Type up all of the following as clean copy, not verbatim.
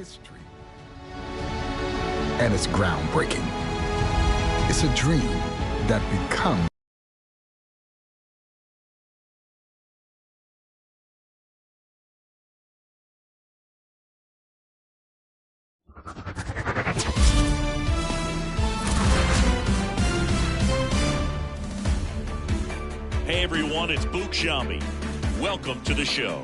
history. And it's groundbreaking. It's a dream that becomes Hey everyone, it's Book Shambi. Welcome to the show.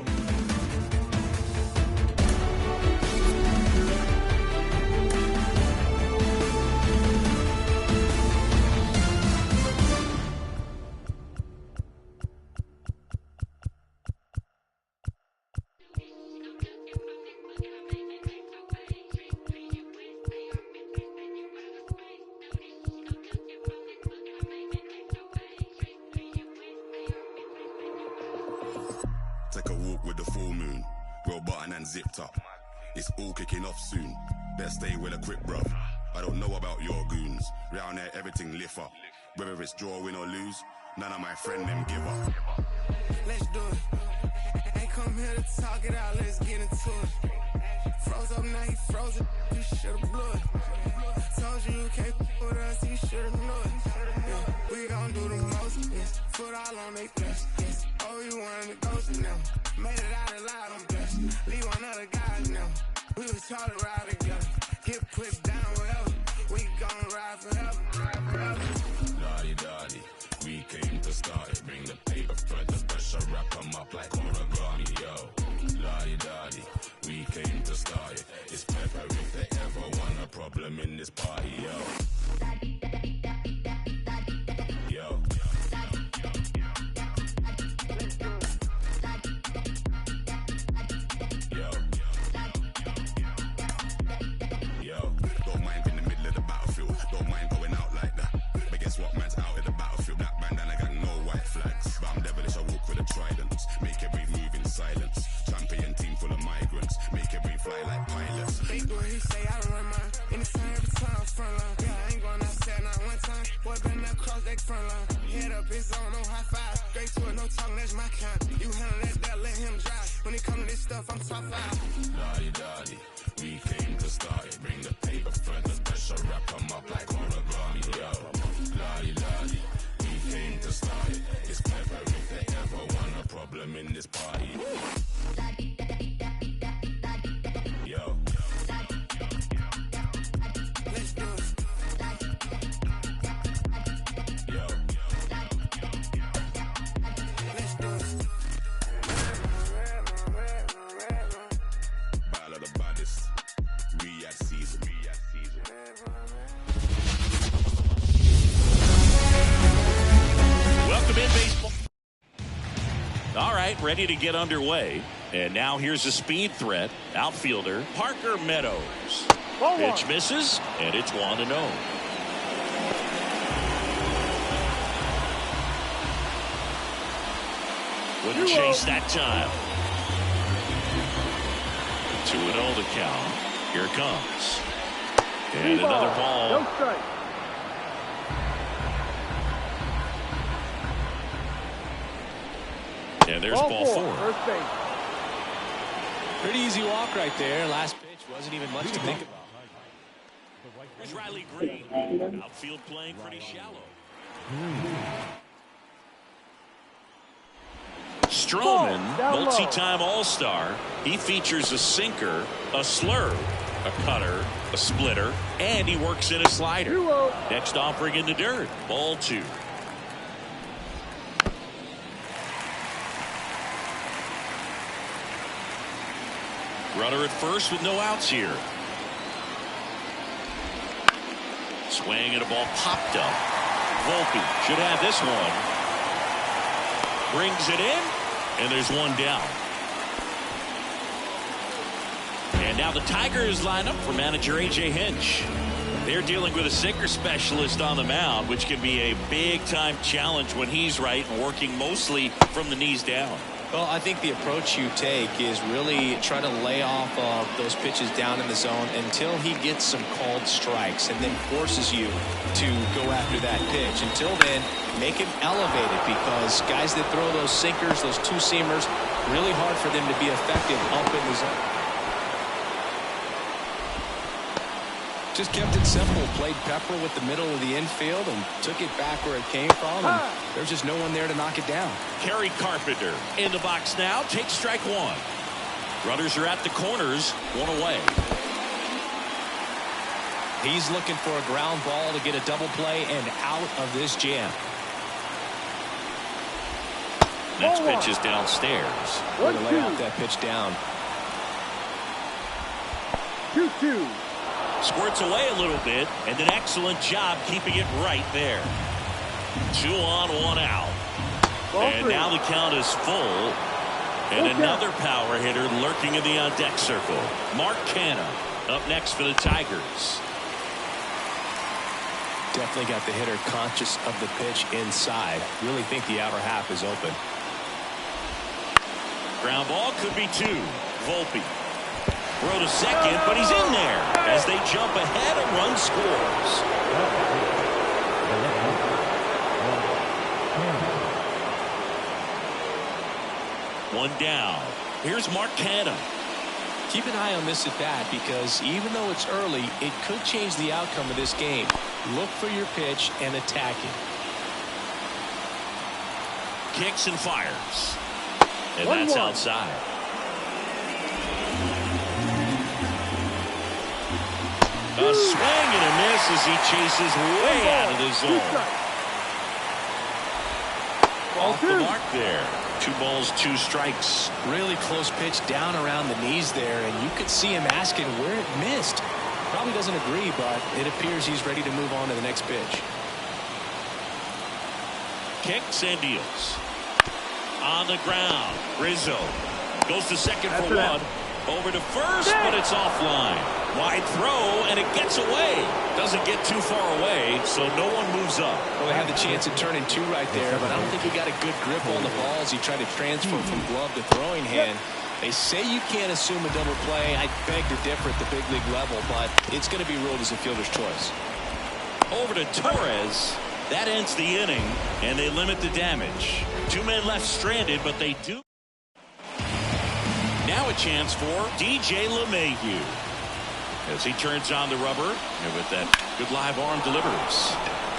Take a walk with the full moon, roll button and zipped up. It's all kicking off soon. Better stay with a grip, bruv. I don't know about your goons. Round there, everything lift up. Whether it's draw, win or lose, none of my friend them give up. Let's do it. Ain't come here to talk it out, let's get into it. Froze up, now he froze it. You should've blew it. Told you you can't with us, you should've knew it. Yeah, we gon' do the most, yes. Foot all on they flesh, yes. Oh, you wanted to ghost now. Made it out alive, I'm blessed. Leave one other guys now. We was taught to ride together. Get put down wherever. We gon' ride forever. Lottie-dottie, we came to start it. Bring the paper for the pressure, wrap them up like origami, yo. Lottie-dottie, we came to start it. It's pepper if they ever want a problem in this party, yo. Yo. Yo, don't mind in the middle of the battlefield. Don't mind going out like that. But guess what, man's out in the battlefield. Black bandana got no white flags. But I'm devilish, I walk with a trident. Make every move in silence. Champion team full of migrants. Make every fly like pilots. They do what he say, I run mine. Anytime, every time, front line. Yeah, I ain't going outside not one time. Boy, been that cross that front line. Head up, it's on, no high five. Straight to it, no talk, that's my kind. You handle that, let him drive. When it come to this stuff, I'm top five. Lottie-dottie, we came to start it. Bring the paper for the pressure, wrap them up like origami, yo. Lottie-dottie, we came to start it. It's pepper if they ever want a problem in this party. Yo. Let's do it. Yo. Let's do it. Battle of the baddest. Riyadh season. Welcome in, baseball. All right, ready to get underway. And now here's a speed threat. Outfielder Parker Meadows. Pitch misses, and it's 1-0. Wouldn't chase that time. 2-0 the count. Here it comes. And another ball. No strike. And there's ball four. First base. Pretty easy walk right there. Last pitch wasn't even much to think about. Here's Riley Green. Outfield playing pretty shallow. Stroman, multi-time All-Star. He features a sinker, a slurve, a cutter, a splitter, and he works in a slider. Next offering in the dirt. Ball 2. Runner at first with no outs here. Swing and a ball popped up. Volpe should have this one. Brings it in, and there's one down. And now the Tigers line up for manager A.J. Hinch. They're dealing with a sinker specialist on the mound, which can be a big-time challenge when he's right and working mostly from the knees down. Well, I think the approach you take is really try to lay off those pitches down in the zone until he gets some called strikes and then forces you to go after that pitch. Until then, make it elevated, because guys that throw those sinkers, those two-seamers, really hard for them to be effective up in the zone. Just kept it simple. Played pepper with the middle of the infield and took it back where it came from. And there's just no one there to knock it down. Kerry Carpenter in the box now. Takes strike one. Runners are at the corners. One away. He's looking for a ground ball to get a double play and out of this jam. Next pitch is downstairs. Way to lay off that pitch down. 2-2. Squirts away a little bit, and an excellent job keeping it right there. 2 on, 1 out. And now the count is full. And another power hitter lurking in the on-deck circle. Mark Canha up next for the Tigers. Definitely got the hitter conscious of the pitch inside. Really think the outer half is open. Ground ball could be 2. Volpe. Throw to second, but he's in there. As they jump ahead, a run scores. One down. Here's Mark Canha. Keep an eye on this at bat because even though it's early, it could change the outcome of this game. Look for your pitch and attack it. Kicks and fires. And that's outside. A swing and a miss as he chases way out of the zone. Off the mark there. 2 balls, 2 strikes. Really close pitch down around the knees there, and you could see him asking where it missed. Probably doesn't agree, but it appears he's ready to move on to the next pitch. Kicks and deals. On the ground. Rizzo goes to second for 1. Over to first, but it's offline. Wide throw, and it gets away. Doesn't get too far away, so no one moves up. Well, they had the chance of turning 2 right there, but I don't think he got a good grip on the ball as he tried to transfer from glove to throwing hand. They say you can't assume a double play. I beg to differ at the big league level, but it's going to be ruled as a fielder's choice. Over to Torres. That ends the inning, and they limit the damage. 2 men left stranded, but they do. Now a chance for DJ LeMahieu as he turns on the rubber, and with that good live arm delivers.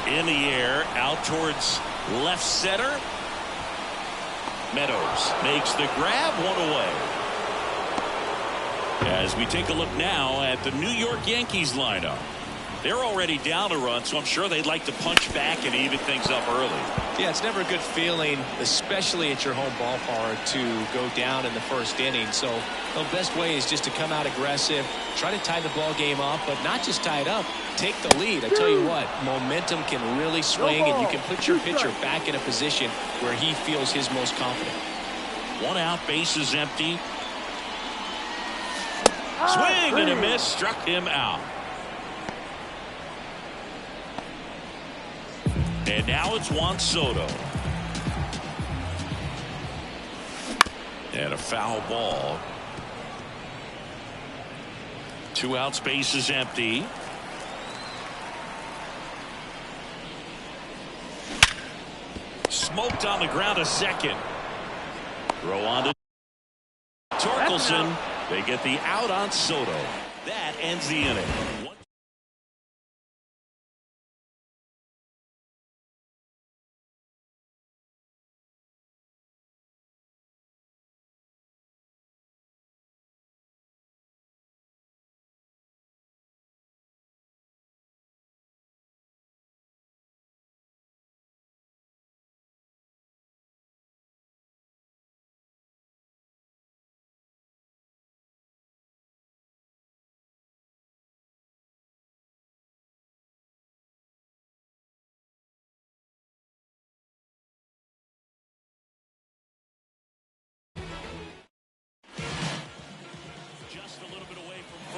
In the air, out towards left center. Meadows makes the grab, 1 away. As we take a look now at the New York Yankees lineup. They're already down a run, so I'm sure they'd like to punch back and even things up early. Yeah, it's never a good feeling, especially at your home ballpark, to go down in the first inning. So the best way is just to come out aggressive, try to tie the ball game up, but not just tie it up, take the lead. I tell you what, momentum can really swing, and you can put your pitcher back in a position where he feels his most confident. 1 out, bases empty. Swing and a miss, struck him out. And now it's Juan Soto. And a foul ball. 2 outs, bases empty. Smoked on the ground a second. Throw on to Torkelson. They get the out on Soto. That ends the inning.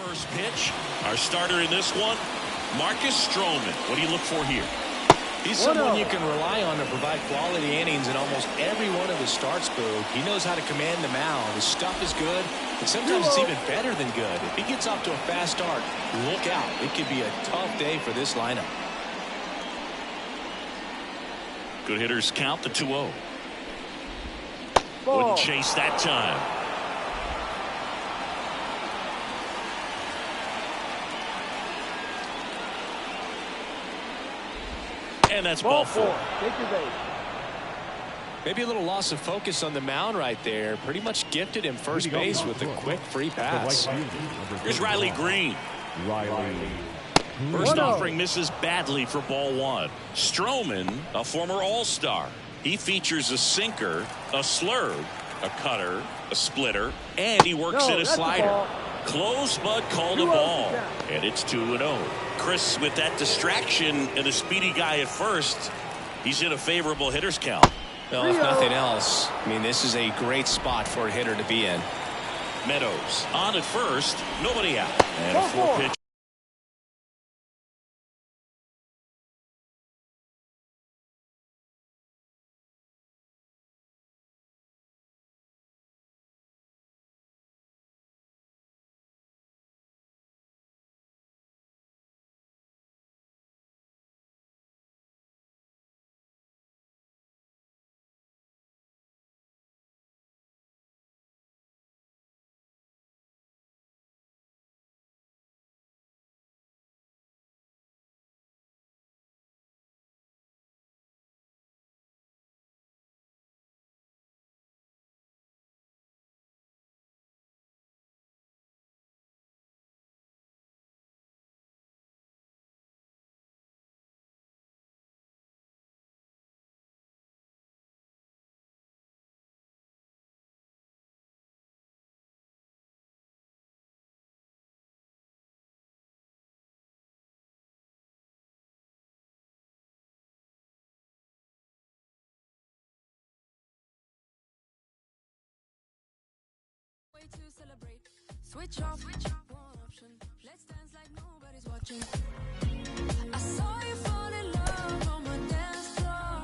First pitch. Our starter in this one, Marcus Stroman. What do you look for here? He's someone you can rely on to provide quality innings in almost every one of his starts, Boog. He knows how to command the mound. His stuff is good, and sometimes it's even better than good. If he gets off to a fast start, look out. It could be a tough day for this lineup. Good hitters count the 2-0. Wouldn't chase that time. And that's ball 4. Take your base. Maybe a little loss of focus on the mound right there. Pretty much gifted him first base with a quick free pass. Here's Riley Green. First offering misses badly for ball 1. Stroman, a former All-Star. He features a sinker, a slurve, a cutter, a splitter, and he works in a slider. Close, but called a ball. And it's 2-0. Chris, with that distraction and a speedy guy at first, he's in a favorable hitter's count. Well, if nothing else, I mean, this is a great spot for a hitter to be in. Meadows on at first, nobody out. And a 4-pitch. To celebrate, switch off, one option. Let's dance like nobody's watching. I saw you fall in love on my dance floor.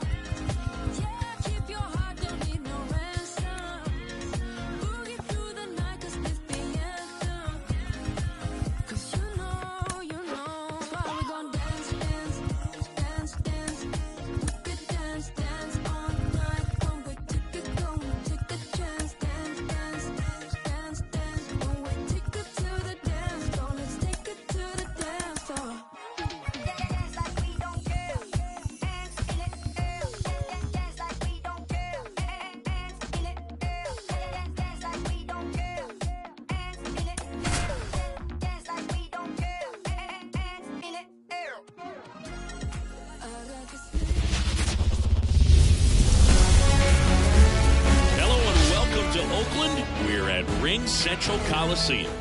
Yeah, keep your heart, don't need no ransom. Boogie through the night, 'cause this the anthem. 'Cause you know, why we gon' dance, dance, dance, dance. We could dance, dance all night. One way ticket, go take the chance, dance, dance. We're at Ring Central Coliseum.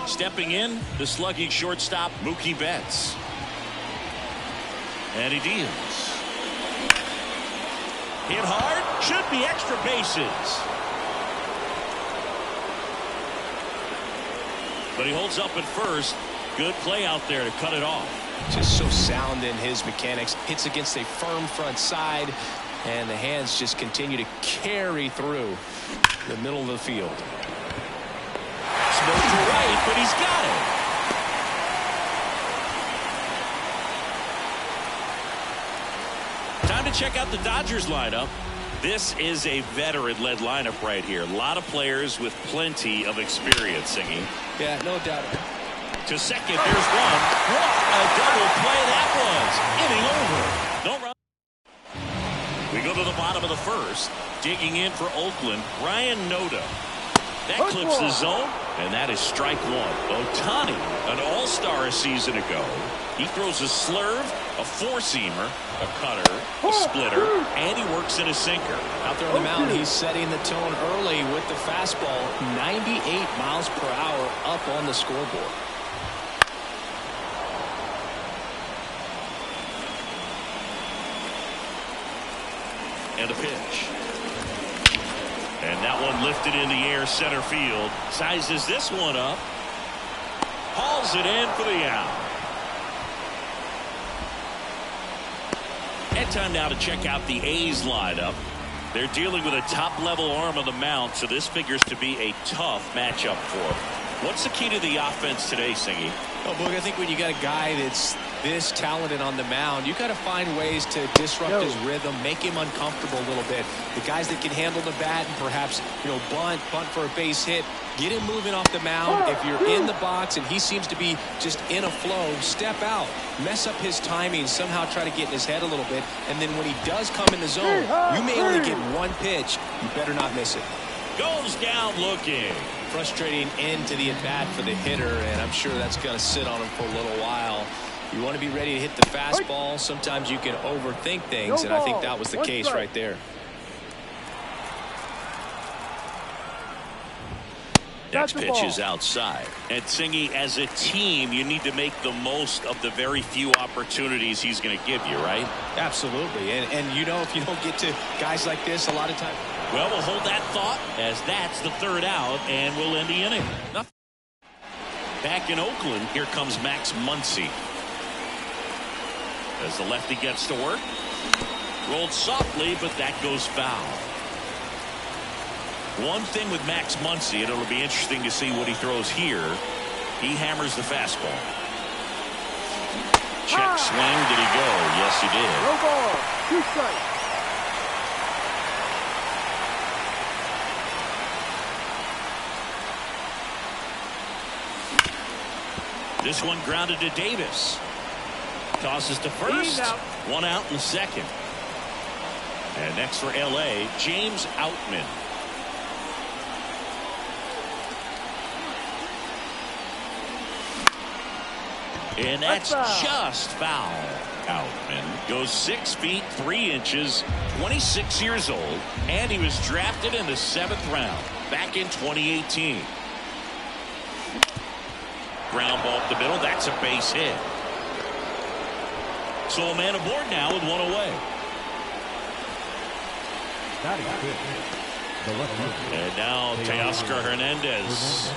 Stepping in, the slugging shortstop, Mookie Betts. And he deals. Hit hard, should be extra bases. But he holds up at first. Good play out there to cut it off. Just so sound in his mechanics. Hits against a firm front side. And the hands just continue to carry through the middle of the field. Smoke to right, but he's got it. Time to check out the Dodgers lineup. This is a veteran-led lineup right here. A lot of players with plenty of experience, Singing. Yeah, no doubt. To second, there's one. What a double play that was. Inning over. No run. We go to the bottom of the first. Digging in for Oakland, Ryan Noda. That clips the zone, and that is strike 1. Ohtani, an all-star a season ago. He throws a slurve, a four-seamer, a cutter, a splitter, and he works in a sinker. Out there on the mound, he's setting the tone early with the fastball. 98 miles per hour up on the scoreboard. And a pitch. And that one lifted in the air center field. Sizes this one up. Hauls it in for the out. And time now to check out the A's lineup. They're dealing with a top-level arm on the mound, so this figures to be a tough matchup for them. What's the key to the offense today, Singy? Oh, Boog, I think when you got a guy that's this talented on the mound, you got to find ways to disrupt his rhythm, make him uncomfortable a little bit. The guys that can handle the bat and perhaps, bunt for a base hit, get him moving off the mound. If you're in the box and he seems to be just in a flow, step out, mess up his timing, somehow try to get in his head a little bit, and then when he does come in the zone, you may only get one pitch. You better not miss it. Goes down looking. Frustrating end to the at-bat for the hitter, and I'm sure that's going to sit on him for a little while. You want to be ready to hit the fastball. Sometimes you can overthink things, and I think that was the case right there. Next pitch is outside. And Singy, as a team, you need to make the most of the very few opportunities he's going to give you, right? Absolutely. And if you don't get to guys like this a lot of times. Well, we'll hold that thought as that's the third out, and we'll end the inning. Back in Oakland, here comes Max Muncy. As the lefty gets to work. Rolled softly, but that goes foul. One thing with Max Muncy, and it'll be interesting to see what he throws here. He hammers the fastball. Check swing. Did he go? Yes, he did. No ball. 2 strikes. This one grounded to Davis. Tosses to first. 1 out in second. And next for L.A., James Outman. And that's just foul. Outman goes 6 feet 3 inches, 26 years old, and he was drafted in the 7th round back in 2018. Ground ball up the middle. That's a base hit. So a man aboard now with 1 away. And now Teoscar Hernandez.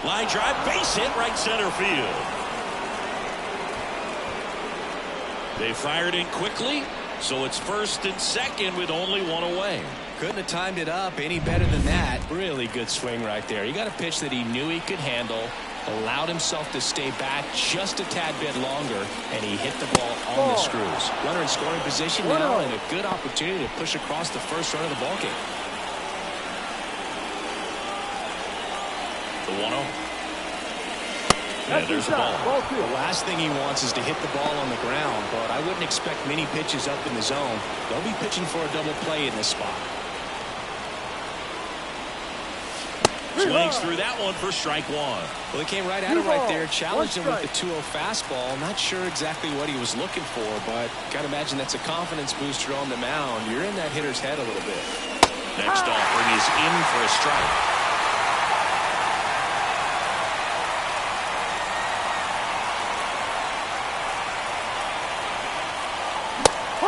Line drive, base hit, right center field. They fired in quickly, so it's first and second with only 1 away. Couldn't have timed it up any better than that. Really good swing right there. He got a pitch that he knew he could handle, allowed himself to stay back just a tad bit longer, and he hit the ball on the screws. Runner in scoring position now, and a good opportunity to push across the first run of the ballgame. The 1-0. And there's the ball. The last thing he wants is to hit the ball on the ground, but I wouldn't expect many pitches up in the zone. They'll be pitching for a double play in this spot. Swings through that one for strike 1. Well, he came right at it right there, challenged him with the 2-0 fastball. Not sure exactly what he was looking for, but got to imagine that's a confidence booster on the mound. You're in that hitter's head a little bit. Next offering is in for a strike.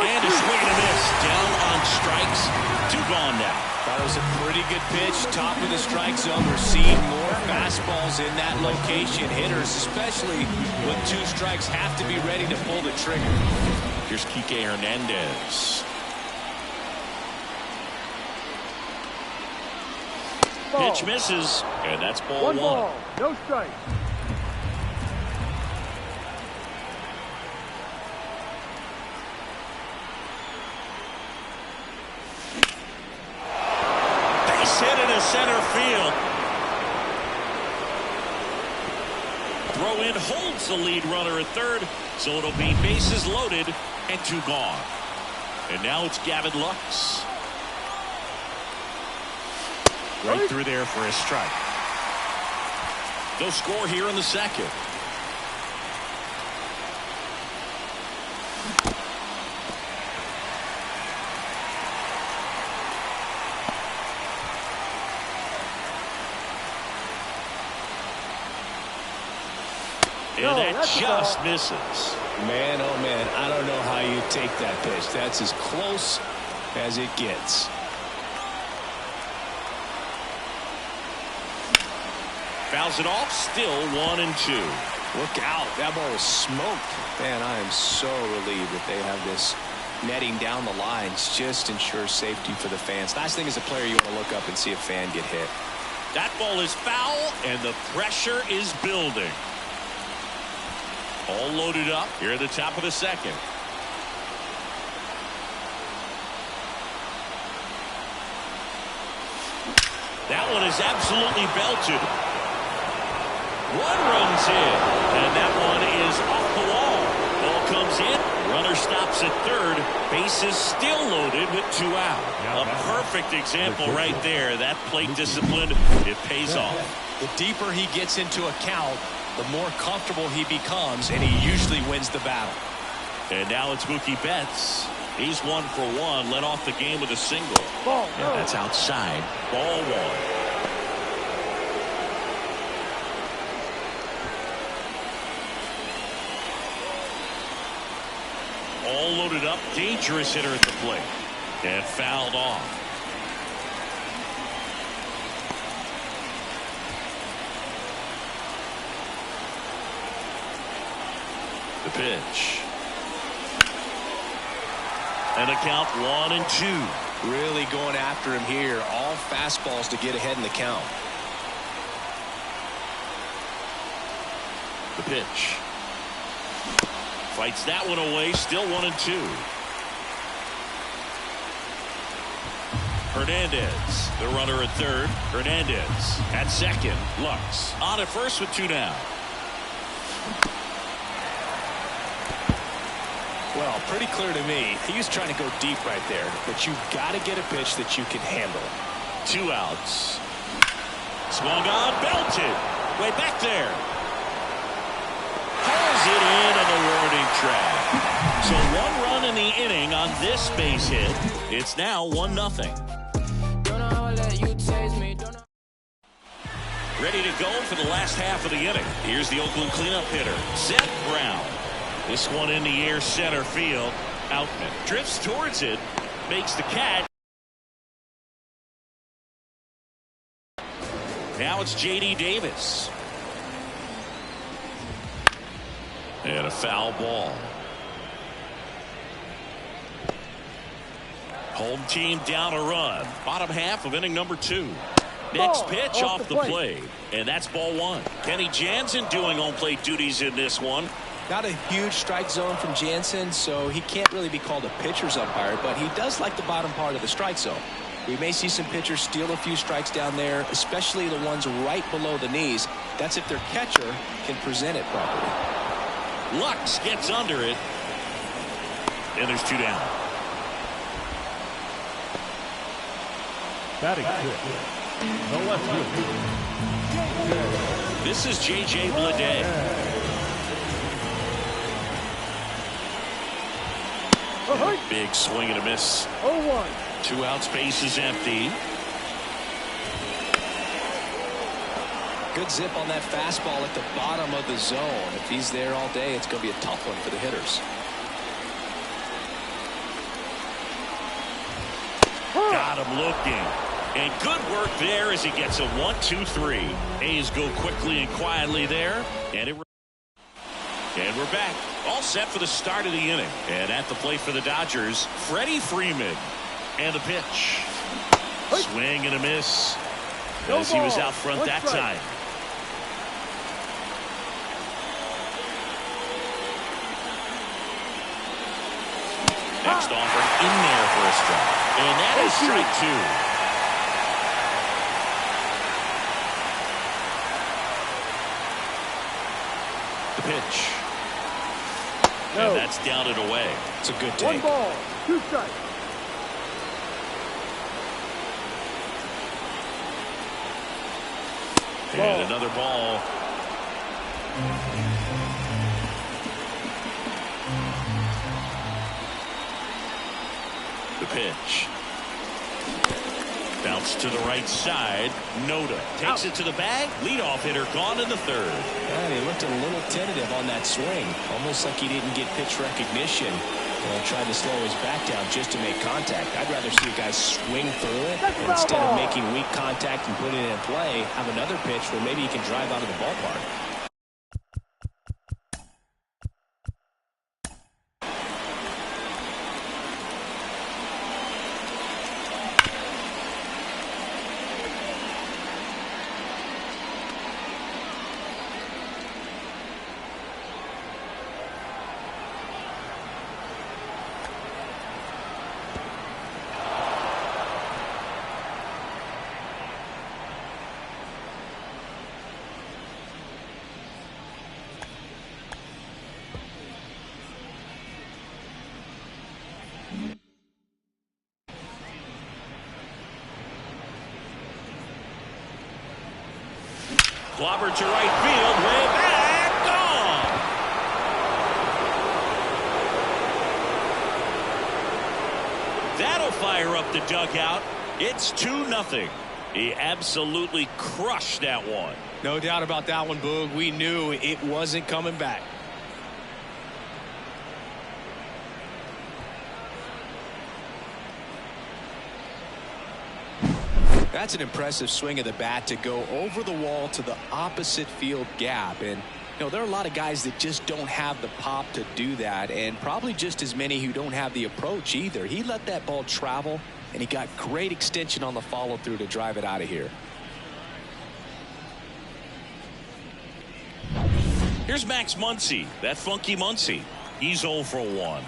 And a swing and a miss. Down on strikes. 2 gone now. That was a pretty good pitch. Top of the strike zone. We're seeing more fastballs in that location. Hitters, especially with 2 strikes, have to be ready to pull the trigger. Here's Kike Hernandez. Pitch misses. And that's ball 1. No strike. Hit into center field. Throw in holds the lead runner at third, so it'll be bases loaded and 2 gone. And now it's Gavin Lux. Right through there for a strike. They'll score here in the second. And that just misses. Man, oh man, I don't know how you take that pitch. That's as close as it gets. Fouls it off, still 1-2. Look out, that ball was smoked. Man, I am so relieved that they have this netting down the lines. Just ensures safety for the fans. Last thing as a player, you want to look up and see a fan get hit. That ball is foul, and the pressure is building. All loaded up here at the top of the second. That one is absolutely belted. One runs in, and that one is off the wall. Ball comes in, runner stops at third. Bases still loaded with 2 out. A perfect example right there. That plate discipline, it pays off. The deeper he gets into a count, the more comfortable he becomes, and he usually wins the battle. And now it's Mookie Betts. He's 1 for 1, led off the game with a single. Ball, And that's outside. Ball 1. All loaded up, dangerous hitter at the plate. And fouled off. The pitch. And a count 1-2. Really going after him here. All fastballs to get ahead in the count. The pitch. Fights that one away. Still 1-2. Hernandez, the runner at third. Hernandez at second. Lux on at first with 2 down. Well, pretty clear to me, he was trying to go deep right there, but you've got to get a pitch that you can handle. 2 outs. Swung on, belted. Way back there. Hauls it in on the warning track. So 1 run in the inning on this base hit. It's now 1-0. Ready to go for the last half of the inning. Here's the Oakland cleanup hitter, Seth Brown. This one in the air center field. Outman drifts towards it, makes the catch. Now it's J.D. Davis. And a foul ball. Home team down a run. Bottom half of inning number 2. Next pitch off the plate. And that's ball 1. Kenny Jansen doing home plate duties in this one. Not a huge strike zone from Jansen, so he can't really be called a pitcher's umpire, but he does like the bottom part of the strike zone. We may see some pitchers steal a few strikes down there, especially the ones right below the knees. That's if their catcher can present it properly. Lux gets under it. And there's 2 down. Batting fifth. No left field. This is J.J. Bleday. Big swing and a miss. 0-1. 2 outs, base is empty. Good zip on that fastball at the bottom of the zone. If he's there all day, it's going to be a tough one for the hitters. Got him looking. And good work there as he gets a 1-2-3. A's go quickly and quietly there. And we're back. All set for the start of the inning. And at the plate for the Dodgers, Freddie Freeman. And the pitch. Swing and a miss. As he was out front that time. Next offer in there for a strike. And that is strike 2. The pitch. No. And that's down and away. It's a good 1 take. ball, 2 strikes. And another ball. The pitch. Bounce to the right side. Noda takes it to the bag. Leadoff hitter gone in the 3rd. Yeah, he looked a little tentative on that swing. Almost like he didn't get pitch recognition. Tried to slow his back down just to make contact. I'd rather see a guy swing through it and instead of making weak contact and putting it in play, have another pitch where maybe he can drive out of the ballpark. Clobbered to right field. Way back. Gone. That'll fire up the dugout. It's 2-0. He absolutely crushed that one. No doubt about that one, Boog. We knew it wasn't coming back. That's an impressive swing of the bat to go over the wall to the opposite field gap. And there are a lot of guys that just don't have the pop to do that, and probably just as many who don't have the approach either. He let that ball travel, and he got great extension on the follow through to drive it out of here. Here's Max Muncy, that funky Muncy. He's 0 for 1.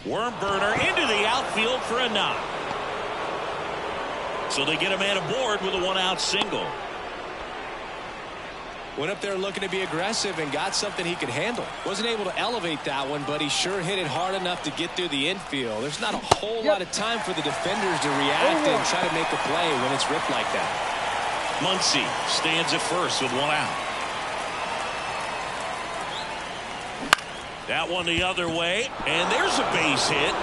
Worm burner into the outfield for a knock. So they get a man aboard with a 1-out single. Went up there looking to be aggressive and got something he could handle. Wasn't able to elevate that one, but he sure hit it hard enough to get through the infield. There's not a whole lot of time for the defenders to react and try to make a play when it's ripped like that. Muncy stands at first with 1 out. That one the other way, and there's a base hit.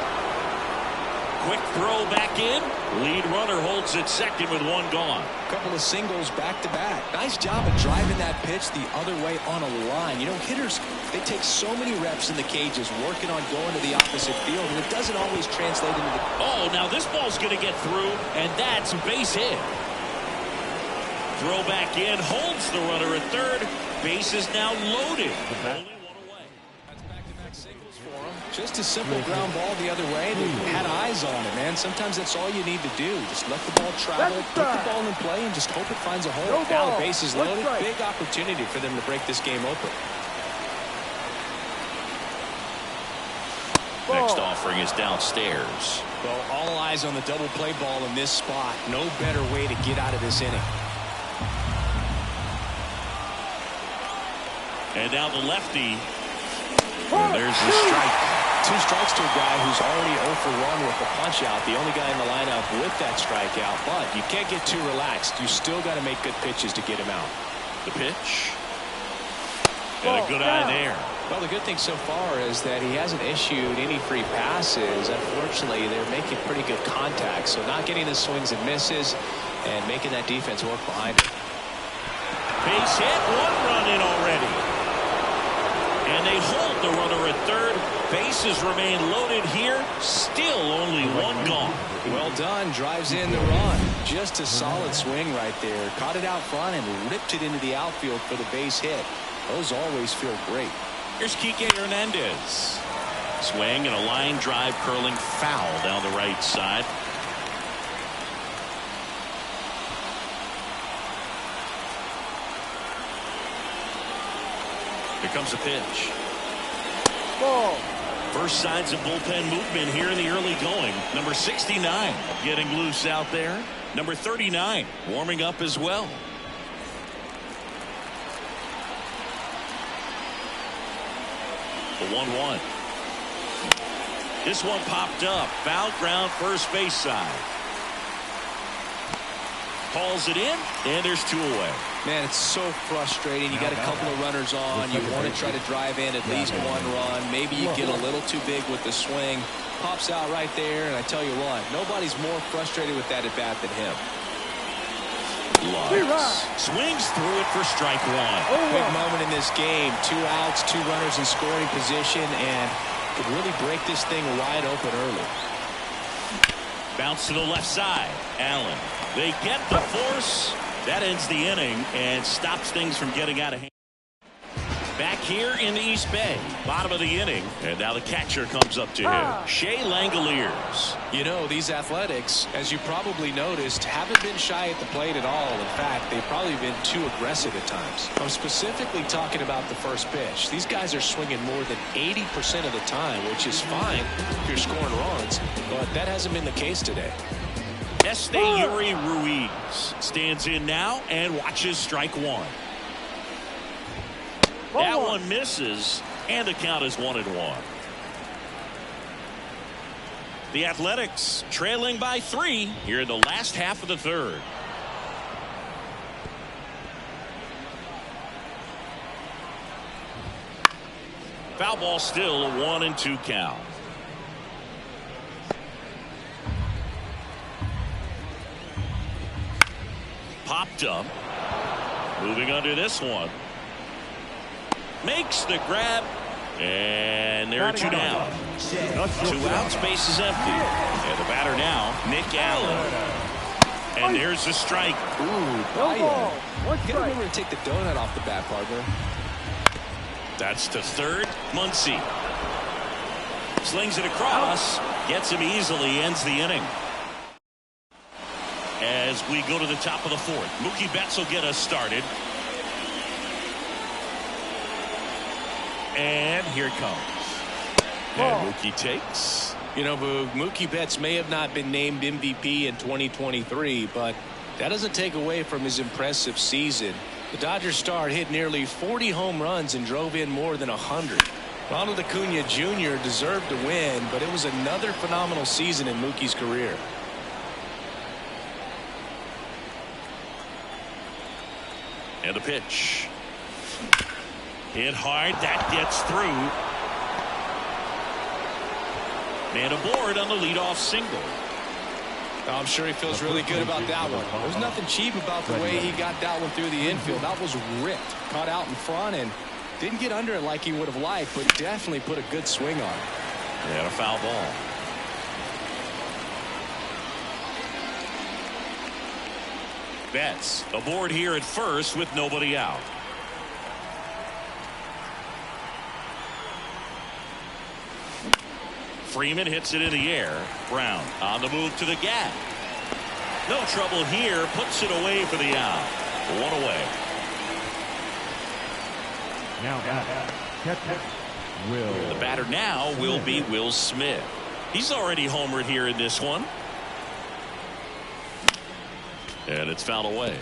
Quick throw back in. Lead runner holds at second with 1 gone. Couple of singles back to back. Nice job of driving that pitch the other way on a line. Hitters, they take so many reps in the cages working on going to the opposite field, and it doesn't always translate into the... Oh, now this ball's going to get through, and that's a base hit. Throw back in, holds the runner at third. Base is now loaded. Only 1 away. That's back-to-back singles for him. Just a simple ground ball the other way. They had eyes on it, man. Sometimes that's all you need to do. Just let the ball travel, put the ball in play, and just hope it finds a hole. Now the base is loaded. Big opportunity for them to break this game open. Next offering is downstairs. Well, all eyes on the double play ball in this spot. No better way to get out of this inning. And now the lefty. And there's the strike. 2 strikes to a guy who's already 0 for 1 with the punch out. The only guy in the lineup with that strikeout. But you can't get too relaxed. You still got to make good pitches to get him out. The pitch. And a good eye there. Well, the good thing so far is that he hasn't issued any free passes. Unfortunately, they're making pretty good contact. So not getting the swings and misses and making that defense work behind him. Base hit. 1 run in already. And they hold the runner at third. Bases remain loaded here. Still only 1 gone. Well done. Drives in the run. Just a solid swing right there. Caught it out front and ripped it into the outfield for the base hit. Those always feel great. Here's Kike Hernandez. Swing and a line drive curling foul down the right side. Here comes a pitch. Ball. First signs of bullpen movement here in the early going. Number 69 getting loose out there. Number 39 warming up as well. The 1-1. This one popped up. Foul ground first base side. Calls it in, and there's 2 away. Man, it's so frustrating. You got a couple of runners on. You want to try to drive in at least 1 run. Maybe you get a little too big with the swing. Pops out right there, and I tell you what, nobody's more frustrated with that at bat than him. Lux swings through it for strike 1. Big moment in this game. 2 outs, 2 runners in scoring position, and could really break this thing wide open early. Bounce to the left side. Allen. They get the force. That ends the inning and stops things from getting out of hand. Back here in the East Bay, bottom of the inning, and now the catcher comes up to him. Shea Langoliers. You know, these Athletics, as you probably noticed, haven't been shy at the plate at all. In fact, they've probably been too aggressive at times. I'm specifically talking about the first pitch. These guys are swinging more than 80% of the time, which is fine if you're scoring runs, but that hasn't been the case today. Yuri Ruiz stands in now and watches strike 1. That one misses, and the count is 1-1. The Athletics trailing by 3 here in the last half of the third. Foul ball, still a 1-2 count. Popped up. Moving under this one. Makes the grab. And there are 2 down. 2 out, space is empty. And the batter now, Nick Allen. And there's the strike. Ooh, Playin. Get over and take the donut off the bat, partner. That's to third. Muncy slings it across. Gets him easily. Ends the inning. As we go to the top of the 4th, Mookie Betts will get us started. And here it comes. And Mookie takes. You know, Boog, Mookie Betts may have not been named MVP in 2023, but that doesn't take away from his impressive season. The Dodgers star hit nearly 40 home runs and drove in more than 100. Ronald Acuna Jr. deserved to win, but it was another phenomenal season in Mookie's career. And the pitch. Hit hard. That gets through. Man aboard on the leadoff single. I'm sure he feels really good about that one. There's nothing cheap about the way he got that one through the infield. That was ripped. Caught out in front and didn't get under it like he would have liked, but definitely put a good swing on it. And a foul ball. Betts aboard here at first with nobody out. Freeman hits it in the air. Brown on the move to the gap. No trouble here. Puts it away for the out. 1 away. Now Will. The batter now will be Will Smith. He's already homered here in this one. And it's fouled away.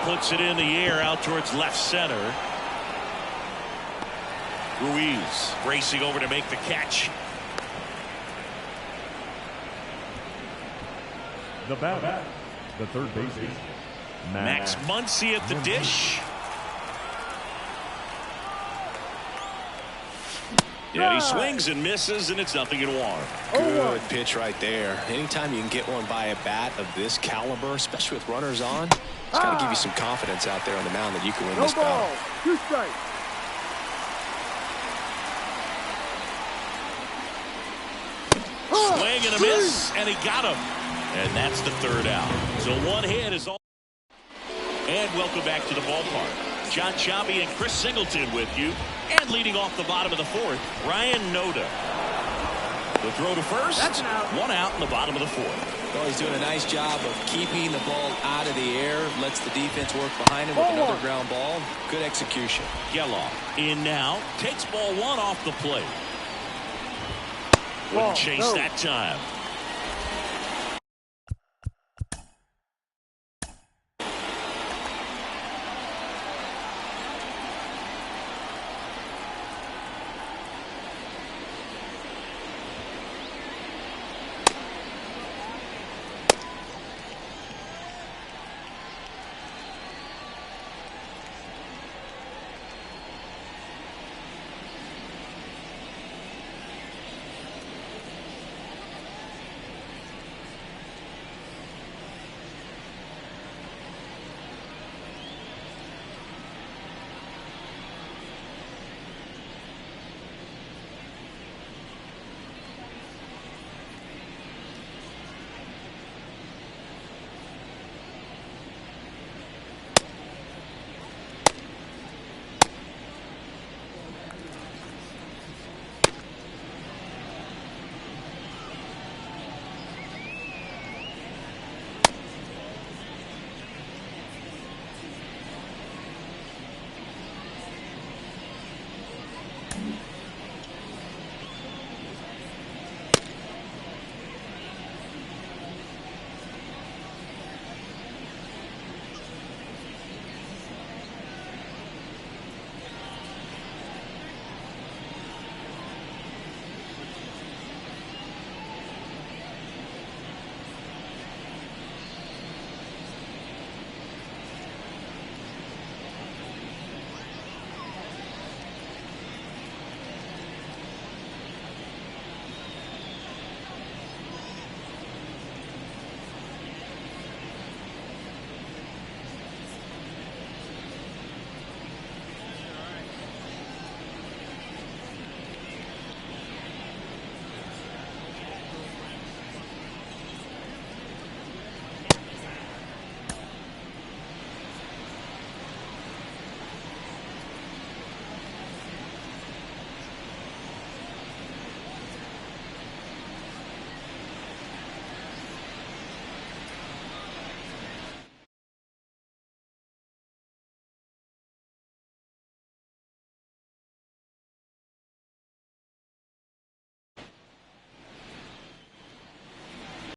Puts it in the air out towards left center. Ruiz racing over to make the catch. The batter, the third baseman, Max Muncy at the dish. Yeah, he swings and misses, and it's 0-1. Good pitch right there. Anytime you can get one by a bat of this caliber, especially with runners on, it's got to give you some confidence out there on the mound that you can win this battle. 2 strikes. Swing and a miss, and he got him. And that's the 3rd out. So 1 hit is all. And welcome back to the ballpark. John Choppy and Chris Singleton with you. And leading off the bottom of the 4th, Ryan Noda. The throw to first. That's an out. 1 out in the bottom of the 4th. Well, he's doing a nice job of keeping the ball out of the air. Lets the defense work behind him with another ground ball. Good execution. Geloff in now. Takes ball 1 off the plate. Wouldn't chase that time.